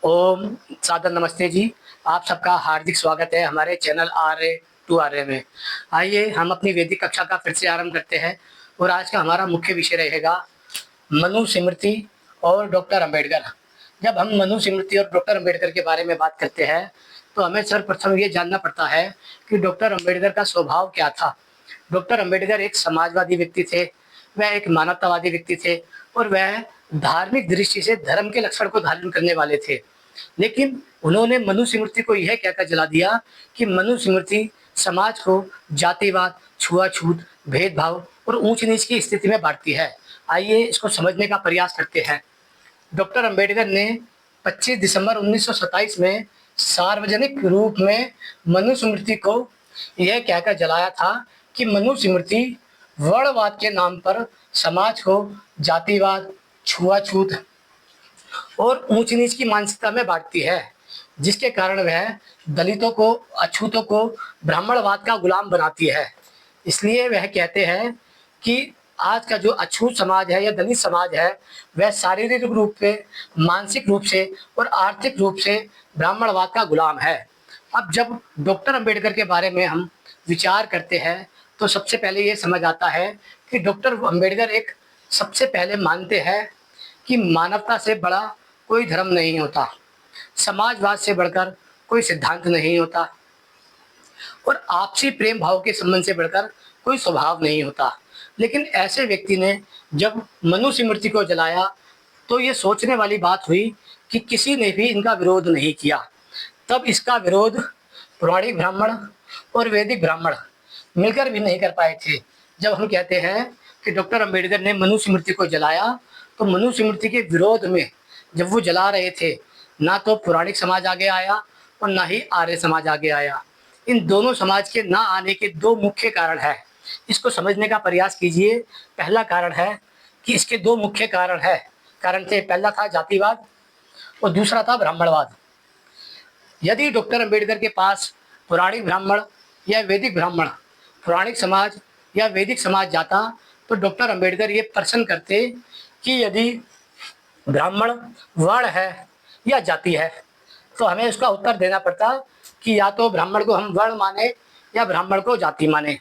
ओम सादर नमस्ते जी। आप सबका हार्दिक स्वागत है हमारे चैनल RA2RA में। आइए हम अपनी वैदिक कक्षा का फिर से आरंभ करते हैं और आज का हमारा मुख्य विषय रहेगा मनुस्मृति और डॉक्टर अंबेडकर। जब हम मनुस्मृति और डॉक्टर अंबेडकर के बारे में बात करते हैं तो हमें सर्वप्रथम ये जानना पड़ता है कि डॉक्टर अंबेडकर का स्वभाव क्या था। डॉक्टर अंबेडकर एक समाजवादी व्यक्ति थे, वह एक मानवतावादी व्यक्ति थे और वह धार्मिक दृष्टि से धर्म के लक्षण को धारण करने वाले थे। लेकिन उन्होंने मनुस्मृति को यह कहकर जला दिया कि मनुस्मृति समाज को जातिवाद, छुआछूत, भेदभाव और ऊंच नीच की स्थिति में बांटती है। आइए इसको समझने का प्रयास करते हैं। डॉक्टर अंबेडकर ने 25 दिसंबर 1927 में सार्वजनिक रूप में मनुस्मृति को यह कहकर जलाया था कि मनुस्मृति वर्णवाद के नाम पर समाज को जातिवाद, छुआछूत और ऊंच नीच की मानसिकता में बांटती है, जिसके कारण वह दलितों को, अछूतों को ब्राह्मणवाद का गुलाम बनाती है। इसलिए वह कहते हैं कि आज का जो अछूत समाज है या दलित समाज है वह शारीरिक रूप से, मानसिक रूप से और आर्थिक रूप से ब्राह्मणवाद का गुलाम है। अब जब डॉक्टर अंबेडकर के बारे में हम विचार करते हैं तो सबसे पहले ये समझ आता है कि डॉक्टर अंबेडकर एक सबसे पहले मानते हैं कि मानवता से बड़ा कोई धर्म नहीं होता, समाजवाद से बढ़कर कोई सिद्धांत नहीं होता और आपसी प्रेम भाव के संबंध से बढ़कर कोई स्वभाव नहीं होता। लेकिन ऐसे व्यक्ति ने जब मनुस्मृति को जलाया तो ये सोचने वाली बात हुई कि किसी ने भी इनका विरोध नहीं किया। तब इसका विरोध पौराणिक ब्राह्मण और वैदिक ब्राह्मण मिलकर भी नहीं कर पाए थे। जब हम कहते हैं कि डॉक्टर अंबेडकर ने मनुस्मृति को जलाया तो मनुस्मृति के विरोध में जब वो जला रहे थे, ना तो पौराणिक समाज आगे आया और ना ही आर्य समाज आगे आया। इन दोनों समाज के ना आने के दो मुख्य कारण है, इसको समझने का प्रयास कीजिए। पहला कारण है कि इसके दो मुख्य कारण थे। पहला था जातिवाद और दूसरा था ब्राह्मणवाद। यदि डॉक्टर अंबेडकर के पास पौराणिक ब्राह्मण या वैदिक ब्राह्मण, पौराणिक समाज या वैदिक समाज जाता तो डॉक्टर अंबेडकर ये प्रश्न करते कि यदि ब्राह्मण वर्ण है या जाति है, तो हमें उसका उत्तर देना पड़ता कि या तो ब्राह्मण को हम वर्ण माने या ब्राह्मण को जाति माने।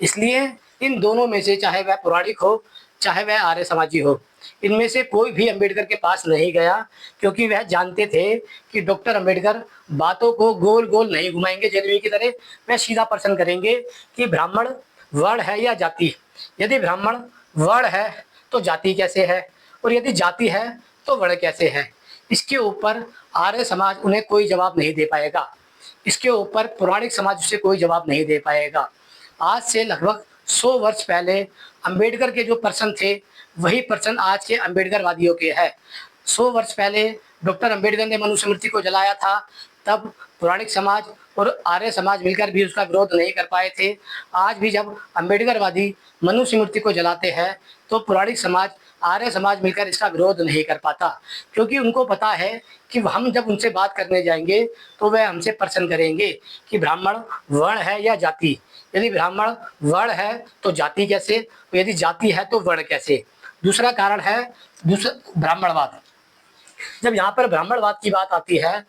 इसलिए इन दोनों में से चाहे वह पौराणिक हो चाहे वह आर्य समाजी हो, इनमें से कोई भी अंबेडकर के पास नहीं गया, क्योंकि वह जानते थे कि डॉक्टर अंबेडकर बातों को गोल गोल नहीं घुमाएंगे जलेबी की तरह। वह सीधा प्रश्न करेंगे कि ब्राह्मण वर्ण है या जाति। यदि ब्राह्मण वर्ण है तो जाति कैसे है, और यदि जाति है तो वर्ण कैसे है। इसके ऊपर आर्य समाज उन्हें कोई जवाब नहीं दे पाएगा, इसके ऊपर पौराणिक समाज उसे कोई जवाब नहीं दे पाएगा। आज से लगभग 100 वर्ष पहले अंबेडकर के जो प्रश्न थे वही प्रश्न आज के अंबेडकरवादियों के हैं। 100 वर्ष पहले डॉक्टर अंबेडकर ने मनुस्मृति को जलाया था, तब पौराणिक समाज और आर्य समाज मिलकर भी उसका विरोध नहीं कर पाए थे। आज भी जब अंबेडकरवादी मनुस्मृति को जलाते हैं तो पौराणिक समाज, आर्य समाज मिलकर इसका विरोध नहीं कर पाता, क्योंकि उनको पता है कि हम जब उनसे बात करने जाएंगे तो वह हमसे प्रश्न करेंगे कि ब्राह्मण वर्ण है या जाति। यदि ब्राह्मण वर्ण है तो जाति कैसे, यदि जाति है तो वर्ण कैसे। दूसरा कारण है ब्राह्मणवाद। जब यहाँ पर ब्राह्मणवाद की बात आती है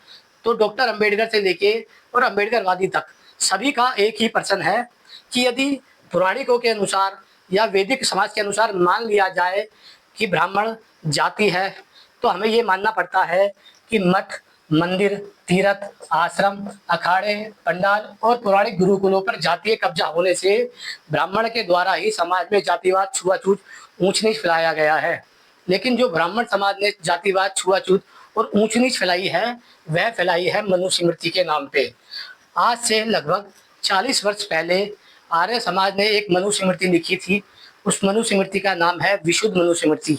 तो डॉक्टर अंबेडकर से लेके और अंबेडकरवादी तक सभी का एक ही प्रश्न है कि यदि पौराणिकों के अनुसार या वैदिक समाज के अनुसार मान लिया जाए कि ब्राह्मण जाति है, तो हमें ये मानना पड़ता है कि मठ, मंदिर, तीर्थ, आश्रम, अखाड़े, पंडाल और पौराणिक गुरुकुलों पर जातीय कब्जा होने से ब्राह्मण के द्वारा ही समाज में जातिवाद, छुआछूत, ऊंच नीच फैलाया गया है। लेकिन जो ब्राह्मण समाज ने जातिवाद, छुआछूत और ऊंच नीच फैलाई है वह फैलाई है मनुस्मृति के नाम पे। आज से लगभग 40 वर्ष पहले आर्य समाज ने एक मनुस्मृति लिखी थी। उस मनुस्मृति का नाम है विशुद्ध मनुस्मृति।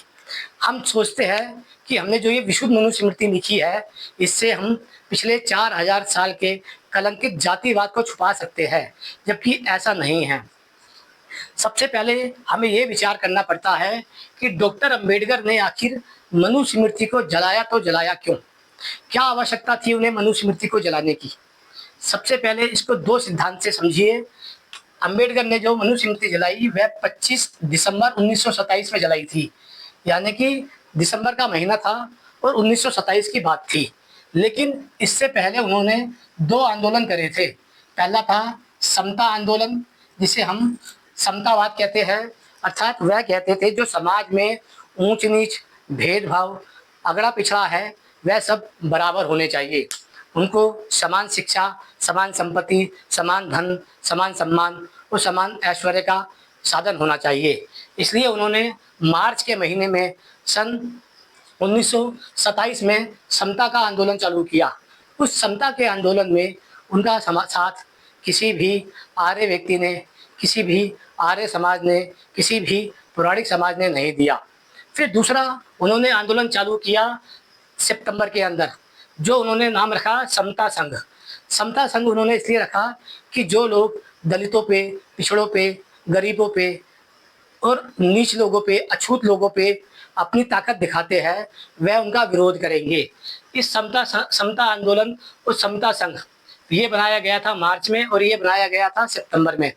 हम सोचते हैं कि हमने जो ये विशुद्ध मनुस्मृति लिखी है इससे हम पिछले 4000 साल के कलंकित जातिवाद को छुपा सकते हैं, जबकि ऐसा नहीं है। सबसे पहले हमें ये विचार करना पड़ता है कि डॉक्टर अंबेडकर ने आखिर मनुस्मृति को जलाया तो जलाया क्यों, क्या आवश्यकता थी उन्हें मनुस्मृति को जलाने की। सबसे पहले इसको दो सिद्धांत से समझिए। अंबेडकर ने जो मनुस्मृति जलाई वह 25 दिसंबर 1927 में जलाई थी, यानी कि दिसंबर का महीना था और 1927 की बात थी। लेकिन इससे पहले उन्होंने दो आंदोलन करे थे। पहला था समता आंदोलन, जिसे हम समतावाद कहते हैं, अर्थात वह कहते थे जो समाज में ऊंच नीच, भेदभाव, अगड़ा पिछड़ा है, वह सब बराबर होने चाहिए। उनको समान शिक्षा, समान संपत्ति, समान धन, समान सम्मान और समान ऐश्वर्य का साधन होना चाहिए। इसलिए उन्होंने मार्च के महीने में सन 1927 में समता का आंदोलन चालू किया। उस समता के आंदोलन में उनका साथ किसी भी आर्य व्यक्ति ने, किसी भी आर्य समाज ने, किसी भी पौराणिक समाज ने नहीं दिया। फिर दूसरा उन्होंने आंदोलन चालू किया सितंबर के अंदर, जो उन्होंने नाम रखा समता संघ। समता संघ उन्होंने इसलिए रखा कि जो लोग दलितों पे, पिछड़ों पे, गरीबों पे और नीच लोगों पे, अछूत लोगों पे अपनी ताकत दिखाते हैं, वह उनका विरोध करेंगे। इस समता आंदोलन और समता संघ ये बनाया गया था मार्च में और ये बनाया गया था सितंबर में।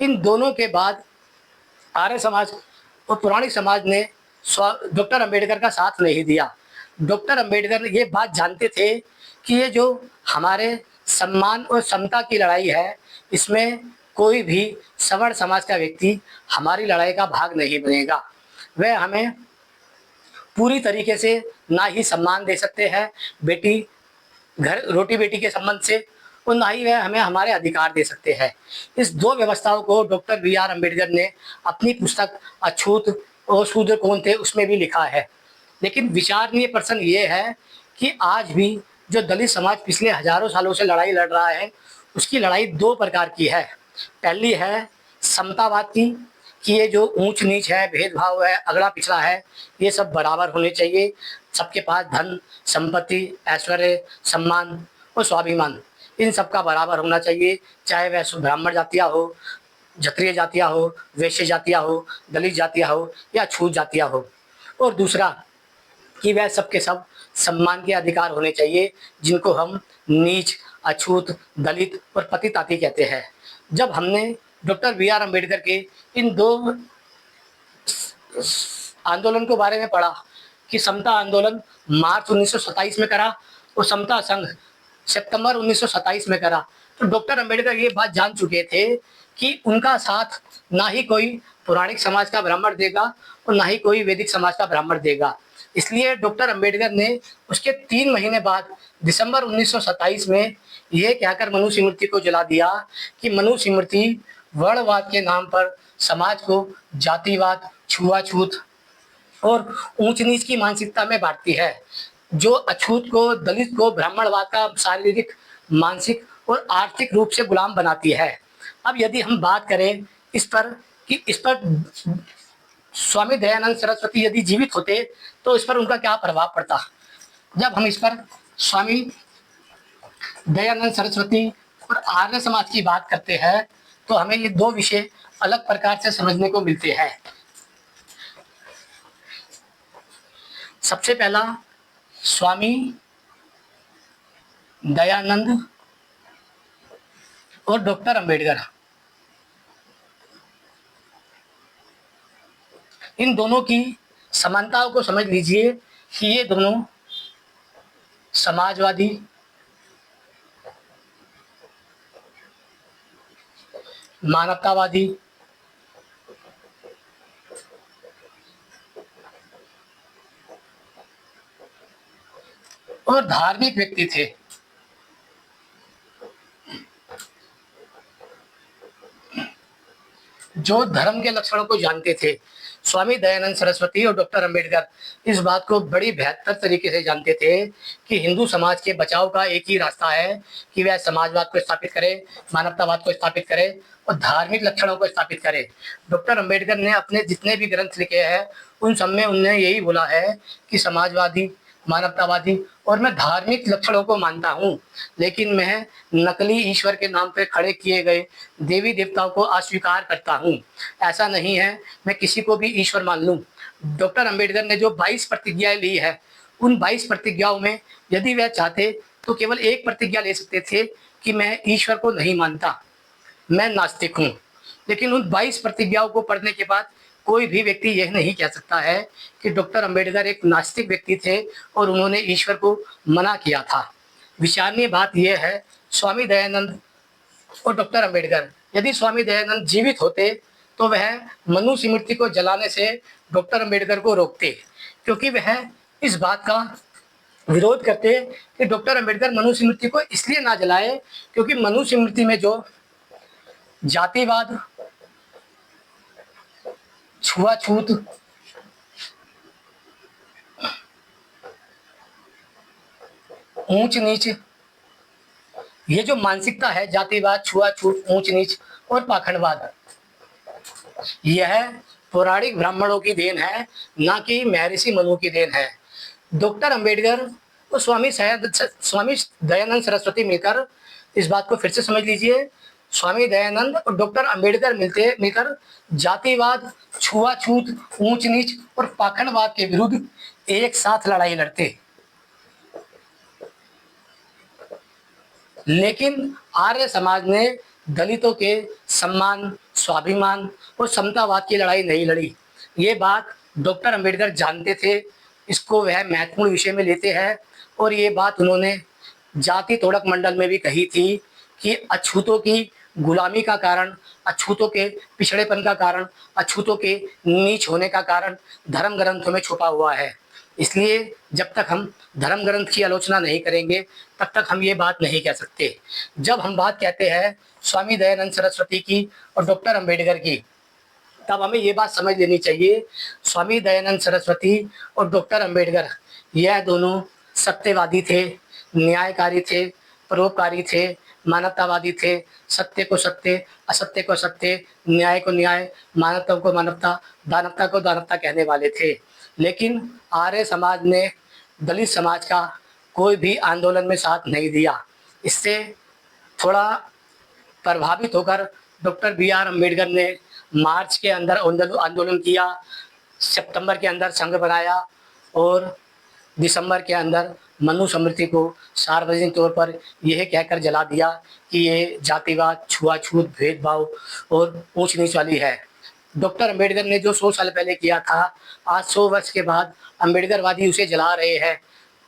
इन दोनों के बाद आर्य समाज और पौराणिक समाज ने डॉक्टर अंबेडकर का साथ नहीं दिया। डॉक्टर अंबेडकर ये बात जानते थे कि ये जो हमारे सम्मान और समता की लड़ाई है, इसमें कोई भी सवर्ण समाज का व्यक्ति हमारी लड़ाई का भाग नहीं बनेगा। वह हमें पूरी तरीके से ना ही सम्मान दे सकते हैं बेटी घर रोटी बेटी के संबंध से, और ना ही वह हमें हमारे अधिकार दे सकते हैं। इस दो व्यवस्थाओं को डॉक्टर बी आर अम्बेडकर ने अपनी पुस्तक अछूत और शूद्र कौन थे उसमें भी लिखा है। लेकिन विचारणीय प्रश्न ये है कि आज भी जो दलित समाज पिछले हजारों सालों से लड़ाई लड़ रहा है, उसकी लड़ाई दो प्रकार की है। पहली है समतावाद की, कि ये जो ऊंच नीच है, भेदभाव है, अगड़ा पिछड़ा है, ये सब बराबर होने चाहिए। सबके पास धन, संपत्ति, ऐश्वर्य, सम्मान और स्वाभिमान, इन सब का बराबर होना चाहिए, चाहे वह ब्राह्मण जातियाँ हो, क्षत्रिय जातियाँ हो, वैश्य जातियाँ हो, दलित जातियाँ हो या छूत जातियाँ हो। और दूसरा कि वह सब के सब सम्मान के अधिकार होने चाहिए, जिनको हम नीच, अछूत, दलित और पतिताती कहते हैं। जब हमने डॉक्टर बी आर अम्बेडकर के इन दो आंदोलन के बारे में पढ़ा कि समता आंदोलन मार्च 1927 में करा और समता संघ सितंबर 1927 में करा, तो डॉक्टर अम्बेडकर ये बात जान चुके थे कि उनका साथ ना ही कोई पौराणिक समाज का ब्राह्मण देगा और ना ही कोई वैदिक समाज का ब्राह्मण देगा। इसलिए डॉक्टर अम्बेडकर ने उसके 3 महीने बाद दिसंबर 1927 में यह कहकर मनु स्मृति को जला दिया कि मनु स्मृति वर्णवाद के नाम पर समाज को जातिवाद, छुआछूत और ऊंच नीच की मानसिकता में बांटती है, जो अछूत को, दलित को ब्राह्मणवाद का शारीरिक, मानसिक और आर्थिक रूप से गुलाम बनाती है। अब यदि हम बात करें इस पर कि इस पर स्वामी दयानंद सरस्वती यदि जीवित होते तो इस पर उनका क्या प्रभाव पड़ता। जब हम इस पर स्वामी दयानंद सरस्वती और आर्य समाज की बात करते हैं तो हमें ये दो विषय अलग प्रकार से समझने को मिलते हैं। सबसे पहला, स्वामी दयानंद और डॉक्टर अंबेडकर, इन दोनों की समानताओं को समझ लीजिए कि ये दोनों समाजवादी, मानवतावादी और धार्मिक व्यक्ति थे। जो धर्म के लक्षणों को जानते थे। स्वामी दयानंद सरस्वती और डॉक्टर अंबेडकर इस बात को बड़ी बेहतर तरीके से जानते थे कि हिंदू समाज के बचाव का एक ही रास्ता है कि वह समाजवाद को स्थापित करे, मानवतावाद को स्थापित करे और धार्मिक लक्षणों को स्थापित करे। डॉक्टर अंबेडकर ने अपने जितने भी ग्रंथ लिखे हैं उन सब में उन्होंने यही बोला है कि समाजवादी, मानवतावादी और मैं धार्मिक लक्षणों को मानता हूँ, लेकिन मैं नकली ईश्वर के नाम पर खड़े किए गए देवी देवताओं को अस्वीकार करता हूँ। ऐसा नहीं है मैं किसी को भी ईश्वर मान लूँ। डॉक्टर अंबेडकर ने जो 22 प्रतिज्ञाएं ली है, उन 22 प्रतिज्ञाओं में यदि वह चाहते तो केवल एक प्रतिज्ञा ले सकते थे कि मैं ईश्वर को नहीं मानता, मैं नास्तिक हूँ। लेकिन उन 22 प्रतिज्ञाओं को पढ़ने के बाद कोई भी व्यक्ति यह नहीं कह सकता है कि डॉक्टर अंबेडकर एक नास्तिक व्यक्ति थे और उन्होंने ईश्वर को मना किया था। विचारणीय बात यह है, स्वामी दयानंद और डॉक्टर अंबेडकर, यदि स्वामी दयानंद जीवित होते तो वह मनुष्य मूर्ति को जलाने से डॉक्टर अंबेडकर को रोकते, क्योंकि वह इस बात का विरोध करते कि डॉक्टर अंबेडकर मनुष्य मूर्ति को इसलिए ना जलाए क्योंकि मनुष्य मूर्ति में जो जातिवाद, छुआछूत, ऊंच नीच, ये जो मानसिकता है, जातिवाद, छुआछूत, ऊंच नीच और पाखंडवाद, यह पौराणिक ब्राह्मणों की देन है, ना कि महर्षि मनु की देन है। डॉक्टर अंबेडकर और स्वामी दयानंद सरस्वती मिलकर, इस बात को फिर से समझ लीजिए, स्वामी दयानंद और डॉक्टर अंबेडकर मिलकर जातिवाद, छुआछूत, ऊंच नीच और पाखंडवाद के विरुद्ध एक साथ लड़ाई लड़ते। लेकिन आर्य समाज ने दलितों के सम्मान, स्वाभिमान और समतावाद की लड़ाई नहीं लड़ी। ये बात डॉक्टर अंबेडकर जानते थे, इसको वह महत्वपूर्ण विषय में लेते हैं और ये बात उन्होंने जाति तोड़क मंडल में भी कही थी कि अछूतों की गुलामी का कारण, अछूतों के पिछड़ेपन का कारण, अछूतों के नीच होने का कारण धर्म ग्रंथों में छुपा हुआ है। इसलिए जब तक हम धर्म ग्रंथ की आलोचना नहीं करेंगे तब तक हम ये बात नहीं कह सकते। जब हम बात कहते हैं स्वामी दयानंद सरस्वती की और डॉक्टर अंबेडकर की, तब हमें ये बात समझ लेनी चाहिए, स्वामी दयानंद सरस्वती और डॉक्टर अंबेडकर यह दोनों सत्यवादी थे, न्यायकारी थे, परोपकारी थे, मानवतावादी थे, सत्य को सत्य, असत्य को सत्य, न्याय को न्याय, मानवता को मानवता, दानवता को दानवता कहने वाले थे। लेकिन आर्य समाज ने दलित समाज का कोई भी आंदोलन में साथ नहीं दिया। इससे थोड़ा प्रभावित होकर डॉक्टर बी.आर. अम्बेडकर ने मार्च के अंदर आंदोलन किया, सितंबर के अंदर संघ बनाया और दिसंबर के अंदर मनु स्मृति को सार्वजनिक तौर पर यह कहकर जला दिया कि ये जातिवाद, छुआछूत, भेदभाव और ऊंच नीच वाली है। डॉक्टर अंबेडकर ने जो 100 साल पहले किया था, आज 100 वर्ष के बाद अंबेडकरवादी उसे जला रहे हैं,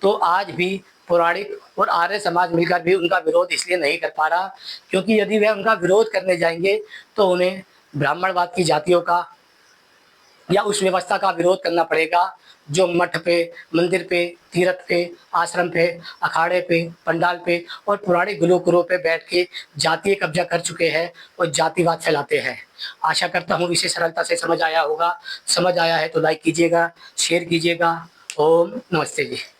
तो आज भी पौराणिक और आर्य समाज मिलकर भी उनका विरोध इसलिए नहीं कर पा रहा क्योंकि यदि वह उनका विरोध करने जाएंगे तो उन्हें ब्राह्मणवाद की जातियों का या उस व्यवस्था का विरोध करना पड़ेगा जो मठ पे, मंदिर पे, तीर्थ पे, आश्रम पे, अखाड़े पे, पंडाल पे और पुराने गुरुकुलों पे बैठ के जातीय कब्जा कर चुके हैं और जातिवाद फैलाते हैं। आशा करता हूँ इसे सरलता से समझ आया होगा। समझ आया है तो लाइक कीजिएगा, शेयर कीजिएगा। ओम नमस्ते जी।